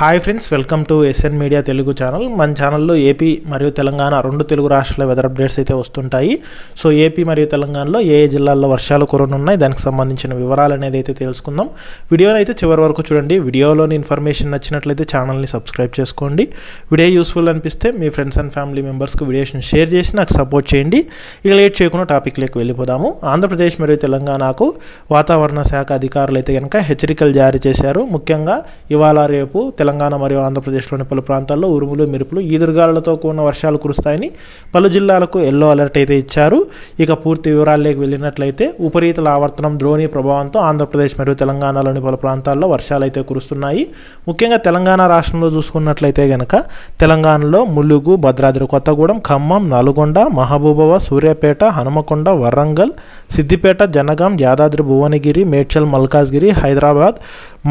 Hi friends, welcome to SN media Telugu channel. మన ఛానల్లో AP మరియు తెలంగాణ రెండు తెలుగు రాష్ట్రాల వెదర్ అప్డేట్స్ అయితే వస్తుంటాయి. సో ఏపీ మరియు తెలంగాణలో ఏ జిల్లాల్లో వర్షాలు కురనున్నాయి, దానికి సంబంధించిన వివరాలు అనేది అయితే తెలుసుకుందాం. వీడియోని అయితే చివరి వరకు చూడండి. వీడియోలోని ఇన్ఫర్మేషన్ నచ్చినట్లయితే ఛానల్ని సబ్స్క్రైబ్ చేసుకోండి. వీడియో యూస్ఫుల్ అనిపిస్తే మీ ఫ్రెండ్స్ అండ్ ఫ్యామిలీ మెంబర్స్కి వీడియోని షేర్ చేసి నాకు సపోర్ట్ చేయండి. ఇక లేట్ చేయకుండా టాపిక్లోకి వెళ్ళిపోదాము. ఆంధ్రప్రదేశ్ మరియు తెలంగాణకు వాతావరణ శాఖ అధికారులు అయితే కనుక హెచ్చరికలు జారీ చేశారు. ముఖ్యంగా ఇవాళ రేపు తెలంగాణ మరియు ఆంధ్రప్రదేశ్లోని పలు ప్రాంతాల్లో ఉరుములు మెరుపులు ఈదురుగాలులతో కూడిన వర్షాలు కురుస్తాయని పలు జిల్లాలకు ఎల్లో అలర్ట్ అయితే ఇచ్చారు. ఇక పూర్తి వివరాల్లోకి వెళ్ళినట్లయితే ఉపరితల ఆవర్తనం ద్రోణి ప్రభావంతో ఆంధ్రప్రదేశ్ మరియు తెలంగాణలోని పలు ప్రాంతాల్లో వర్షాలు అయితే కురుస్తున్నాయి. ముఖ్యంగా తెలంగాణ రాష్ట్రంలో చూసుకున్నట్లయితే కనుక తెలంగాణలో ములుగు, భద్రాద్రి కొత్తగూడెం, ఖమ్మం, నల్గొండ, మహబూబాబాద్, సూర్యాపేట, హనుమకొండ, వరంగల్, సిద్దిపేట, జనగాం, యాదాద్రి, భువనగిరి, మేడ్చల్, మల్కాజ్గిరి, హైదరాబాద్,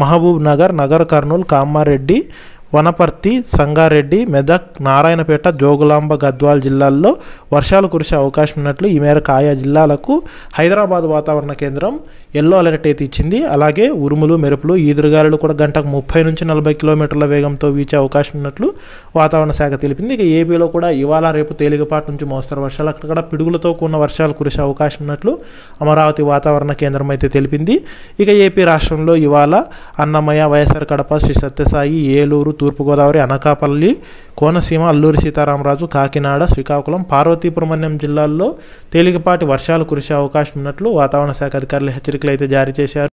మహబూబ్ నగర్, నగర్ కర్నూలు, కామారెడ్డి, వనపర్తి, సంగారెడ్డి, మెదక్, నారాయణపేట, జోగులాంబ, గద్వాల్ జిల్లాల్లో వర్షాలు కురిసే అవకాశం ఉన్నట్లు ఈ మేరకు ఆయా జిల్లాలకు హైదరాబాద్ వాతావరణ కేంద్రం ఎల్లో అలర్ట్ అయితే ఇచ్చింది. అలాగే ఉరుములు మెరుపులు ఈదురుగాలులు కూడా గంటకు 30 నుంచి 40 కిలోమీటర్ల వేగంతో వీచే అవకాశం ఉన్నట్లు వాతావరణ శాఖ తెలిపింది. ఇక ఏపీలో కూడా ఇవాళ రేపు తేలికపాటి నుంచి మోస్తరు వర్షాలు, అక్కడ పిడుగులతో కూడిన వర్షాలు కురిసే అవకాశం ఉన్నట్లు అమరావతి వాతావరణ కేంద్రం అయితే తెలిపింది. ఇక ఏపీ రాష్ట్రంలో ఇవాళ అన్నమయ్య, వైఎస్ఆర్ కడప, శ్రీ సత్యసాయి, ఏలూరు, తూర్పుగోదావరి, అనకాపల్లి, కోనసీమ, అల్లూరి సీతారామరాజు, కాకినాడ, శ్రీకాకుళం, పార్వతీపురం జిల్లాల్లో తేలికపాటి వర్షాలు కురిసే అవకాశం ఉన్నట్లు వాతావరణ శాఖ అధికారులు హెచ్చరికలు అయితే జారీ చేశారు.